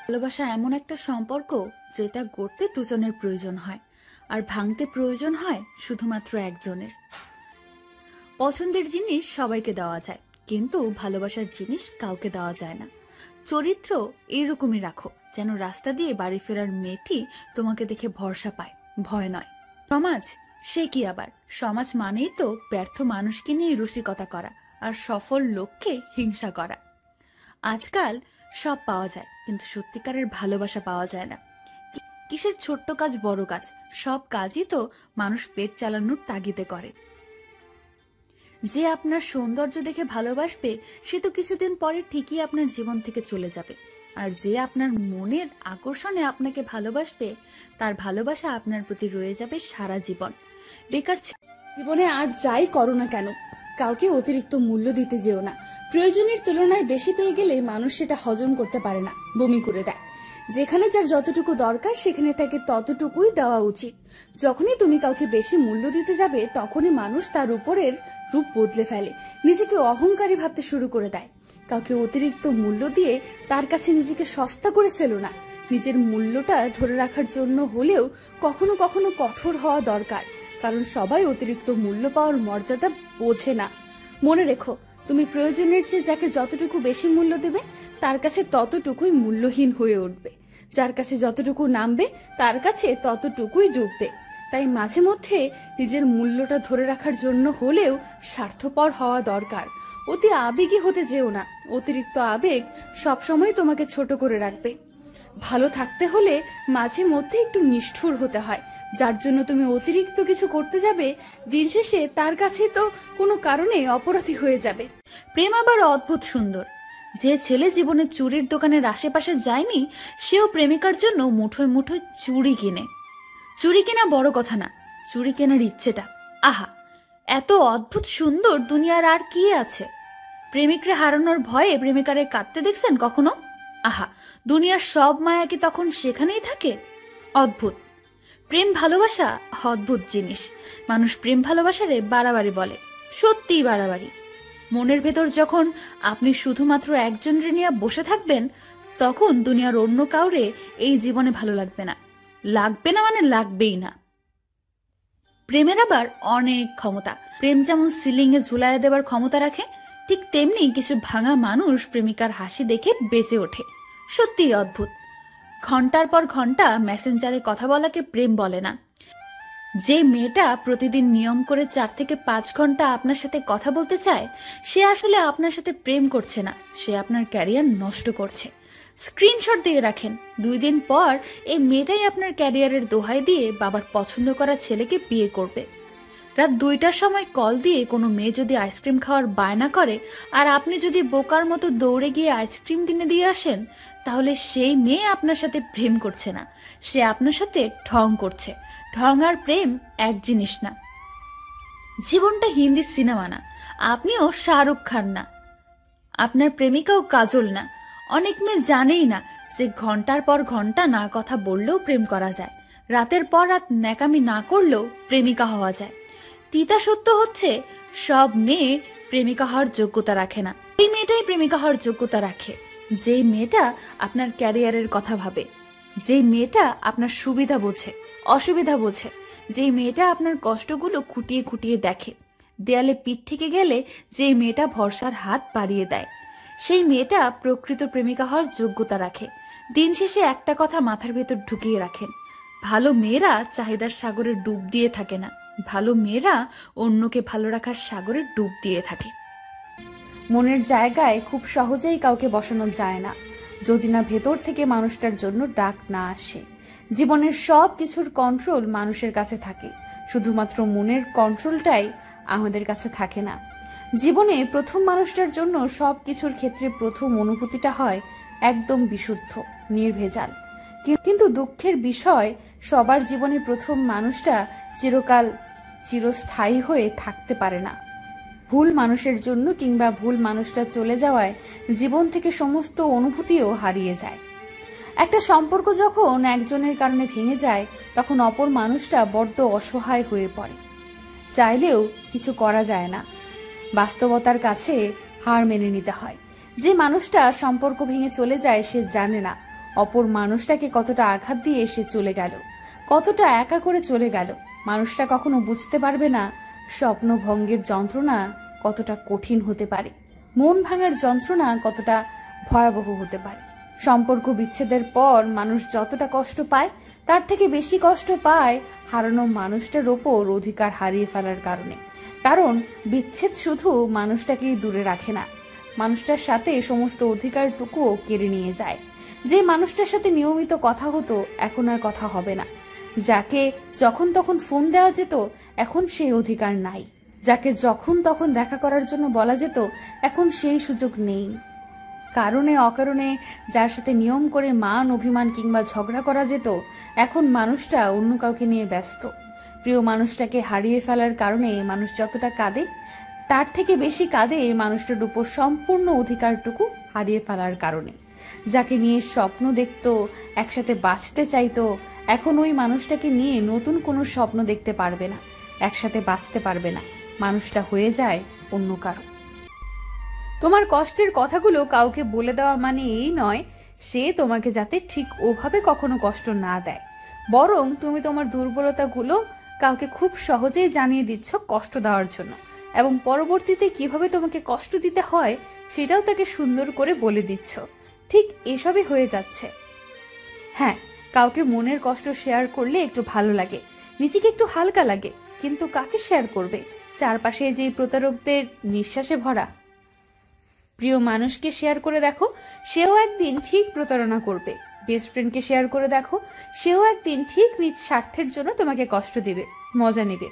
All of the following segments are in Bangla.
ভালোবাসা এমন একটা সম্পর্ক যেটা গড়তে দুজনের প্রয়োজন হয়, আর ভাঙতে প্রয়োজন হয় শুধুমাত্র একজনের। পছন্দের জিনিস সবাইকে দেওয়া যায়, কিন্তু ভালোবাসার জিনিস কাউকে দেওয়া যায় না। চরিত্র এইরকমই রাখো যেন রাস্তা দিয়ে বাড়ি ফেরার মেয়েটি তোমাকে দেখে ভরসা পায়, ভয় নয়। সমাজ সে কি আবার, সমাজ মানেই তো ব্যর্থ মানুষকে নিয়ে রসিকতা করা আর সফল লোককে হিংসা করা। আজকাল সব পাওয়া যায়, কিন্তু সত্যিকারের ভালোবাসা পাওয়া যায় না। কিসের ছোট্ট কাজ বড় কাজ, সব কাজই তো মানুষ পেট চালানোর তাগিদে করে। যে আপনার সৌন্দর্য দেখে ভালোবাসবে সে তো কিছুদিন পরে ঠিকই আপনার জীবন থেকে চলে যাবে, আর যে আপনার মনের আকর্ষণে আপনাকে ভালোবাসবে তার ভালোবাসা আপনার প্রতি রয়ে যাবে সারা জীবন। বেকার জীবনে আর যাই করো না কেন, কাউকে অতিরিক্ত মূল্য দিতে যেও না। প্রয়োজনের তুলনায় বেশি পেয়ে গেলে মানুষ সেটা হজম করতে পারে না, বমি করে দেয়। যেখানে যার যতটুকু দরকার সেখানে তাকে ততটুকুই দেওয়া উচিত। যখনই তুমি কাউকে বেশি মূল্য দিতে যাবে তখনই মানুষ তার উপরের রূপ বদলে ফেলে, নিজেকে অহংকারী ভাবতে শুরু করে দেয়। কাউকে অতিরিক্ত মূল্য দিয়ে তার কাছে নিজেকে সস্তা করে ফেলো না। নিজের মূল্যটা ধরে রাখার জন্য হলেও কখনো কখনো কঠোর হওয়া দরকার, কারণ সবাই অতিরিক্ত মূল্য পাওয়ার মর্যাদা বোঝে না। মনে রেখো, তুমি প্রয়োজনের চেয়ে যাকে যতটুকু বেশি মূল্য দেবে তার কাছে ততটুকুই মূল্যহীন হয়ে উঠবে। যার কাছে যতটুকু নামবে তার কাছে ততটুকুই ডুববে। তাই মাঝে মধ্যে নিজের মূল্যটা ধরে রাখার জন্য হলেও স্বার্থপর হওয়া দরকার। অতি আবেগী হতে যেও না, অতিরিক্ত আবেগ সবসময় তোমাকে ছোট করে রাখবে। ভালো থাকতে হলে মাঝে মধ্যে একটু নিষ্ঠুর হতে হয়। যার জন্য তুমি অতিরিক্ত কিছু করতে যাবে, দিন শেষে তার কাছে তো কোনো কারণে অপরাধী হয়ে যাবে। প্রেম আবার অদ্ভুত সুন্দর। যে ছেলে জীবনে চুরির দোকানের আশেপাশে যায়নি সেও প্রেমিকার জন্য মুঠোয় মুঠোয় চুড়ি কিনে। চুড়ি কেনা বড় কথা না, চুড়ি কেনার ইচ্ছেটা, আহা, এত অদ্ভুত সুন্দর দুনিয়ার আর কি আছে। প্রেমিকরে হারানোর ভয়ে প্রেমিকারে কাঁদতে দেখছেন কখনো? আহা, দুনিয়ার সব মায়া কি তখন সেখানেই থাকে? অদ্ভুত। প্রেম ভালোবাসা অদ্ভুত জিনিস। মানুষ প্রেম ভালোবাসারে বাড়াবাড়ি বলে, সত্যিই বাড়াবাড়ি। মনের ভেতর যখন আপনি শুধুমাত্র একজনের নিয়ে বসে থাকবেন তখন দুনিয়ার অন্য কাউরে এই জীবনে ভালো লাগবে না, লাগবে না মানে লাগবেই না। প্রেমের আবার অনেক ক্ষমতা। প্রেম যেমন সিলিং এ ঝুলাইয়া দেওয়ার ক্ষমতা রাখে, ঠিক তেমনি কিছু ভাঙা মানুষ প্রেমিকার হাসি দেখে বেঁচে ওঠে। সত্যিই অদ্ভুত। ঘন্টার পর ঘন্টা মেসেঞ্জারে কথা বলাকে প্রেম বলে না। যে মেয়েটা প্রতিদিন নিয়ম করে 4 থেকে 5 ঘন্টা আপনার সাথে কথা বলতে চায় সে আসলে আপনার সাথে প্রেম করছে না, সে আপনার ক্যারিয়ার নষ্ট করছে। স্ক্রিনশট দিয়ে রাখেন, 2 দিন পর এই মেয়েটাই আপনার ক্যারিয়ারের দোহাই দিয়ে বাবার পছন্দ করা ছেলেকে বিয়ে করবে। রাত 2টার সময় কল দিয়ে কোনো মেয়ে যদি আইসক্রিম খাওয়ার বায়না করে আর আপনি যদি বোকার মতো দৌড়ে গিয়ে আইসক্রিম কিনে দিয়ে আসেন, তাহলে সেই মেয়ে আপনার সাথে প্রেম করছে না, সে আপনার সাথে ঢং করছে। ঢং আর প্রেম এক জিনিস না। জীবনটা হিন্দি সিনেমা না, আপনিও শাহরুখ খান না, আপনার প্রেমিকাও কাজল না। অনেক মেয়ে জানেই না যে ঘন্টার পর ঘন্টা না কথা বললেও প্রেম করা যায়, রাতের পর রাত ন্যাকামি না করলেও প্রেমিকা হওয়া যায়। তিতা সত্য হচ্ছে সব মেয়ে প্রেমিকা হওয়ার যোগ্যতা রাখে না। এই মেয়েটাই প্রেমিকা হওয়ার যোগ্যতা রাখে যে মেয়েটা আপনার ক্যারিয়ারের কথা ভাবে, যে মেয়েটা আপনার সুবিধা বোঝে, অসুবিধা বোঝে, যে মেয়েটা আপনার কষ্টগুলো খুঁটিয়ে খুঁটিয়ে দেখে। দেয়ালে পিঠ থেকে গেলে যে মেয়েটা ভরসার হাত বাড়িয়ে দেয়, সেই মেয়েটা প্রকৃত প্রেমিকা হওয়ার যোগ্যতা রাখে। দিন শেষে একটা কথা মাথার ভেতর ঢুকিয়ে রাখেন, ভালো মেয়েরা চাহিদার সাগরে ডুব দিয়ে থাকে না, ভালো মেয়েরা অন্যকে ভালো রাখার সাগরে ডুব দিয়ে থাকে। মনের জায়গায় খুব সহজেই কাউকে বসানো যায় না যদি না ভেতর থেকে মানুষটার জন্য ডাক না আসে। জীবনের সব কিছুর কন্ট্রোল মানুষের কাছে থাকে, শুধুমাত্র মনের কন্ট্রোলটাই আমাদের কাছে থাকে না। জীবনে প্রথম মানুষটার জন্য সব কিছুর ক্ষেত্রে প্রথম অনুভূতিটা হয় একদম বিশুদ্ধ, নির্ভেজাল। কিন্তু দুঃখের বিষয়, সবার জীবনে প্রথম মানুষটা চিরকাল চিরস্থায়ী হয়ে থাকতে পারে না। ভুল মানুষের জন্য কিংবা ভুল মানুষটা চলে যাওয়ায় জীবন থেকে সমস্ত অনুভূতিও হারিয়ে যায়। একটা সম্পর্ক যখন একজনের কারণে ভেঙে যায় তখন অপর মানুষটা বড্ড অসহায় হয়ে পড়ে, চাইলেও কিছু করা যায় না। বাস্তবতার কাছে হার মেনে নিতে হয়। যে মানুষটা সম্পর্ক ভেঙে চলে যায় সে জানে না অপর মানুষটাকে কতটা আঘাত দিয়ে এসে চলে গেল, কতটা একা করে চলে গেল। মানুষটা কখনো বুঝতে পারবে না স্বপ্ন ভঙ্গের যন্ত্রণা কতটা কঠিন হতে পারে, মন ভাঙার যন্ত্রণা কতটা ভয়াবহ হতে পারে। সম্পর্ক বিচ্ছেদের পর মানুষ যতটা কষ্ট পায় তার থেকে বেশি কষ্ট পায় হারানো মানুষটার ওপর অধিকার হারিয়ে ফেলার কারণে। কারণ বিচ্ছেদ শুধু মানুষটাকেই দূরে রাখে না, মানুষটার সাথে সমস্ত অধিকারটুকুও কেড়ে নিয়ে যায়। যে মানুষটার সাথে নিয়মিত কথা হতো এখন আর কথা হবে না, যাকে যখন তখন ফোন দেওয়া যেত এখন সেই অধিকার নাই, যাকে যখন তখন দেখা করার জন্য বলা যেত এখন সেই সুযোগ নেই। কারণে অকারণে যার সাথে নিয়ম করে মান অভিমান কিংবা ঝগড়া করা যেত এখন মানুষটা অন্য কাউকে নিয়ে ব্যস্ত। প্রিয় মানুষটাকে হারিয়ে ফেলার কারণে মানুষ যতটা কাঁদে তার থেকে বেশি কাঁদে মানুষটার উপর সম্পূর্ণ অধিকারটুকু হারিয়ে ফেলার কারণে। যাকে নিয়ে স্বপ্ন দেখতো, একসাথে বাঁচতে চাইতো, এখন ওই মানুষটাকে নিয়ে নতুন কোনো স্বপ্ন দেখতে পারবে না, একসাথে বাঁচতে পারবে না, মানুষটা হয়ে যায় অন্য কারো। তোমার কষ্টের কথাগুলো কাউকে বলে দেওয়া মানে এই নয় সে তোমাকে যাতে ঠিক ওভাবে কখনো কষ্ট না দেয়, বরং তুমি তোমার দুর্বলতাগুলো কাউকে খুব সহজেই জানিয়ে দিচ্ছ কষ্ট দেওয়ার জন্য, এবং পরবর্তীতে কিভাবে তোমাকে কষ্ট দিতে হয় সেটাও তাকে সুন্দর করে বলে দিচ্ছ। ঠিক এসবই হয়ে যাচ্ছে। হ্যাঁ, কাউকে মনের কষ্ট শেয়ার করলে একটু ভালো লাগে, নিজেকে একটু হালকা লাগে, কিন্তু কাকে শেয়ার করবে? চারপাশে যে প্রতারকদের নিঃশ্বাসে ভরা। প্রিয় মানুষকে শেয়ার করে দেখো, সেও একদিন ঠিক প্রতারণা করবে। বেস্ট ফ্রেন্ডকে শেয়ার করে দেখো, সেও একদিন ঠিক নিজ স্বার্থের জন্য তোমাকে কষ্ট দিবে, মজা নেবে।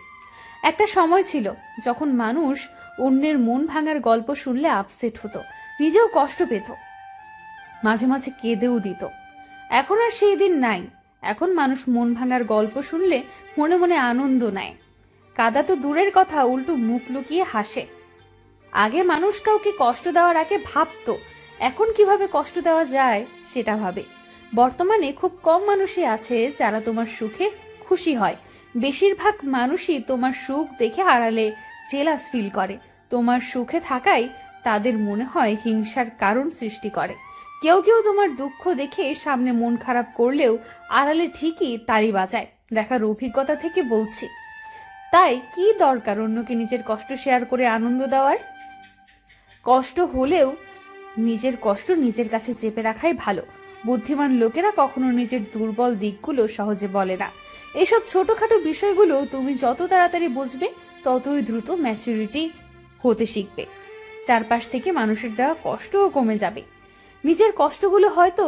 একটা সময় ছিল যখন মানুষ অন্যের মন ভাঙার গল্প শুনলে আপসেট হতো, নিজেও কষ্ট পেত, মাঝে মাঝে কেঁদেও দিত। এখন আর সেই দিন নাই। এখন মানুষ মন ভাঙার গল্প শুনলে মনে মনে আনন্দ নেয়, কাদা তো দূরের কথা, উল্টো মুখ লুকিয়ে হাসে। আগে মানুষ কাউকে কষ্ট দেওয়ার আগে ভাবতো, এখন কিভাবে কষ্ট দেওয়া যায় সেটা ভাবে। বর্তমানে খুব কম মানুষই আছে যারা তোমার সুখে খুশি হয়, বেশিরভাগ মানুষই তোমার সুখ দেখে আড়ালে জেলাস ফিল করে। তোমার সুখে থাকাই তাদের মনে হয় হিংসার কারণ সৃষ্টি করে। কেউ কেউ তোমার দুঃখ দেখে সামনে মন খারাপ করলেও আড়ালে ঠিকই তালি বাজায়, দেখার অভিজ্ঞতা থেকে বলছি। তাই কি দরকার অন্যকে নিজের কষ্ট শেয়ার করে আনন্দ দেওয়ার? কষ্ট হলেও নিজের কষ্ট নিজের কাছে চেপে রাখাই ভালো। বুদ্ধিমান লোকেরা কখনো নিজের দুর্বল দিকগুলো সহজে বলে না। এসব ছোটখাটো বিষয়গুলো তুমি যত তাড়াতাড়ি বুঝবে ততই দ্রুত ম্যাচুরিটি হতে শিখবে। চারপাশ থেকে মানুষের দেওয়া কষ্টও কমে যাবে। নিজের কষ্টগুলো হয়তো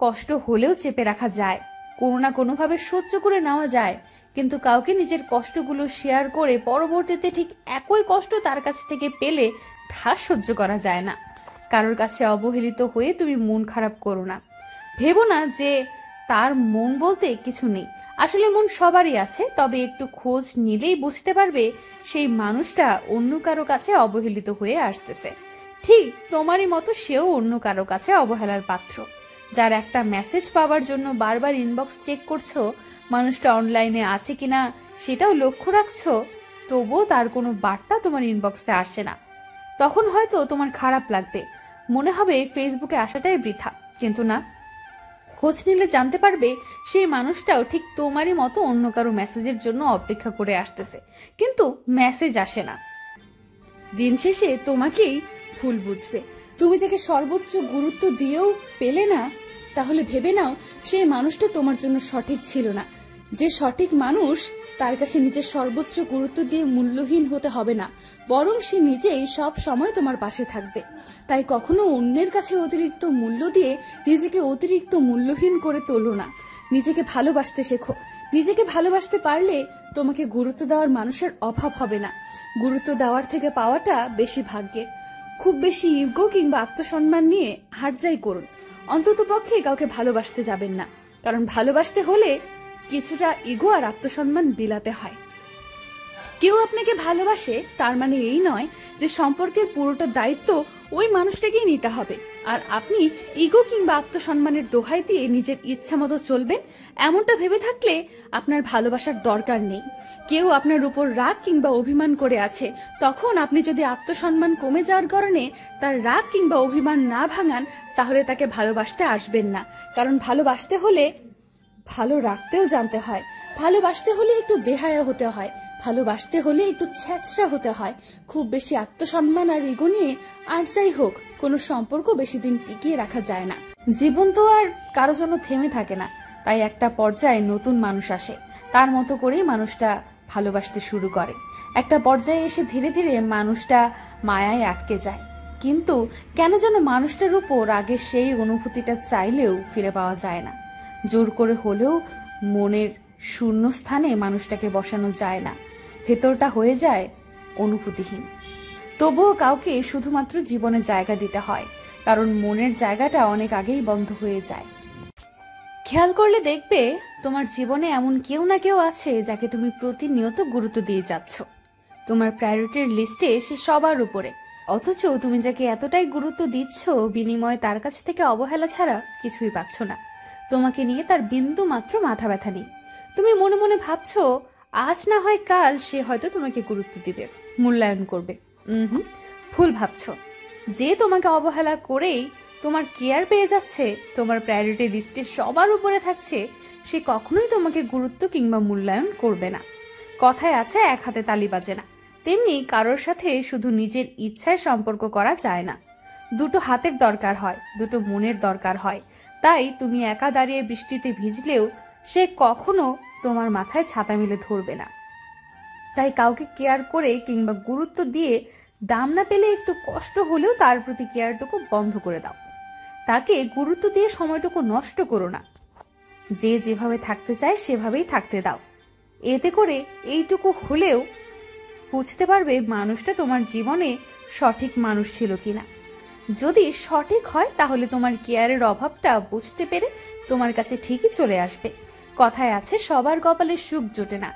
কষ্ট হলেও চেপে রাখা যায়, কোনো না কোনোভাবে সহ্য করে নেওয়া যায়, কিন্তু কাউকে নিজের কষ্টগুলো শেয়ার করে পরবর্তীতে ঠিক একই কষ্ট তার কাছ থেকে পেলে তা সহ্য করা যায় না। কারোর কাছে অবহেলিত হয়ে তুমি মন খারাপ করো না। ভেবো না যে তার মন বলতে কিছু নেই, আসলে মন সবারই আছে, তবে একটু খোঁজ নিলেই বুঝতে পারবে সেই মানুষটা অন্য কারো কাছে অবহেলিত হয়ে আসতেছে। ঠিক তোমারই মতো সেও অন্য কারো কাছে অবহেলার পাত্র। যার একটা মেসেজ পাওয়ার জন্য বারবার ইনবক্স চেক করছো, মানুষটা অনলাইনে আছে কিনা সেটাও লক্ষ্য রাখছো, তবুও তার কোনো বার্তা তোমার ইনবক্সে আসে না, তখন হয়তো তোমার খারাপ লাগবে, মনে হবে ফেসবুকে আসাটাই বৃথা। কিন্তু না, খোঁজ নিলে জানতে পারবে সেই মানুষটাও ঠিক তোমারই মতো অন্য কারো মেসেজের জন্য অপেক্ষা করে আসতেছে, কিন্তু মেসেজ আসে না। দিন শেষে তোমাকেই ভুল বুঝবে। তুমি যাকে সর্বোচ্চ গুরুত্ব দিয়েও পেলে না, তাহলে ভেবে নাও সেই মানুষটা তোমার জন্য সঠিক ছিল না। যে সঠিক মানুষ তার কাছে নিজের সর্বোচ্চ গুরুত্ব দিয়ে মূল্যহীন হতে হবে না, বরং সে নিজেই সব সময় তোমার পাশে থাকবে। তাই কখনো অন্যের কাছে অতিরিক্ত মূল্য দিয়ে নিজেকে অতিরিক্ত মূল্যহীন করে তোলো না। নিজেকে ভালোবাসতে শেখো। নিজেকে ভালোবাসতে পারলে তোমাকে গুরুত্ব দেওয়ার মানুষের অভাব হবে না। গুরুত্ব দেওয়ার থেকে পাওয়াটা বেশি ভাগ্যের। খুব বেশি ইগো কিংবা আত্মসম্মান নিয়ে হারজাই করুন, অন্তত পক্ষে কাউকে ভালোবাসতে যাবেন না, কারণ ভালোবাসতে হলে কিছুটা ইগো আর আত্মসম্মান বিলাতে হয়। কেউ আপনাকে ভালোবাসে তার মানে এই নয় যে সম্পর্কের পুরোটা দায়িত্ব ওই মানুষটাকেই নিতে হবে। আর আপনি ইগো কিংবা আত্মসম্মানের দোহাই দিয়ে নিজের ইচ্ছা মতো চলবেন, এমনটা ভেবে থাকলে আপনার ভালোবাসার দরকার নেই। কেউ আপনার উপর রাগ কিংবা অভিমান করে আছে, তখন আপনি যদি আত্মসম্মান কমে যাওয়ার কারণে তার রাগ কিংবা অভিমান না ভাঙান, তাহলে তাকে ভালোবাসতে আসবেন না। কারণ ভালোবাসতে হলে ভালো রাখতেও জানতে হয়, ভালোবাসতে হলে একটু বেহায়া হতে হয়, ভালোবাসতে হলে একটু ছ্যাঁচড়া হতে হয়। খুব বেশি আত্মসম্মান আর ইগো নিয়ে আর যাই হোক কোনো সম্পর্ক বেশি দিন টিকিয়ে রাখা যায় না। জীবন তো আর কারো জন্য থেমে থাকে না, তাই একটা পর্যায়ে নতুন মানুষ আসে, তার মতো করেই মানুষটা ভালোবাসতে শুরু করে। একটা পর্যায়ে এসে ধীরে ধীরে মানুষটা মায়ায় আটকে যায়, কিন্তু কেন যেন মানুষটার উপর আগের সেই অনুভূতিটা চাইলেও ফিরে পাওয়া যায় না। জোর করে হলেও মনের শূন্য স্থানে মানুষটাকে বসানো যায় না, ভেতরটা হয়ে যায় অনুভূতিহীন। তবুও কাউকে শুধুমাত্র জীবনে জায়গা দিতে হয়, কারণ মনের জায়গাটা অনেক আগেই বন্ধ হয়ে যায়। খেয়াল করলে দেখবে তোমার জীবনে এমন কেউ না কেউ আছে যাকে তুমি প্রতিনিয়ত গুরুত্ব দিয়ে যাচ্ছ। তোমার প্রায়োরিটির লিস্টে সে সবার উপরে, অথচ তুমি যাকে এতটাই গুরুত্ব দিচ্ছ বিনিময়ে তার কাছ থেকে অবহেলা ছাড়া কিছুই পাচ্ছ না। তোমাকে নিয়ে তার বিন্দু মাত্র মাথা ব্যথা নেই। তুমি মনে মনে ভাবছো আজ না হয় কাল সে হয়তো তোমাকে গুরুত্ব দিবে, মূল্যায়ন করবে। ভুল ভাবছো। যে তোমাকে অবহেলা করেই তোমার কেয়ার পেয়ে যাচ্ছে, তোমার প্রায়োরিটি লিস্টে সবার উপরে থাকছে, সে কখনোই তোমাকে গুরুত্ব কিংবা মূল্যায়ন করবে না। কথায় আছে এক হাতে তালি বাজে না, তেমনি কারোর সাথে শুধু নিজের ইচ্ছায় সম্পর্ক করা যায় না। দুটো হাতের দরকার হয়, দুটো মনের দরকার হয়। তাই তুমি একা দাঁড়িয়ে বৃষ্টিতে ভিজলেও সে কখনো তোমার মাথায় ছাতা মেলে ধরবে না। তাই কাউকে কেয়ার করে কিংবা গুরুত্ব দিয়ে দাম না পেলে একটু কষ্ট হলেও তার প্রতি কেয়ারটুকু বন্ধ করে দাও। তাকে গুরুত্ব দিয়ে সময়টুকু নষ্ট করো না। যে যেভাবে থাকতে চায় সেভাবেই থাকতে দাও। এতে করে এইটুকু হলেও বুঝতে পারবে মানুষটা তোমার জীবনে সঠিক মানুষ ছিল কিনা। যদি সঠিক হয় তাহলে তোমার কেয়ারের অভাবটা বুঝতে পেরে তোমার কাছে ঠিকই চলে আসবে। কথায় আছে সবার কপালে সুখ জোটে না।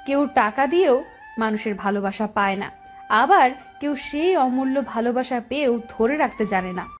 কেউ টাকা দিয়েও মানুষের ভালোবাসা পায় না, আবার কেউ সেই অমূল্য ভালোবাসা পেয়েও ধরে রাখতে জানে না।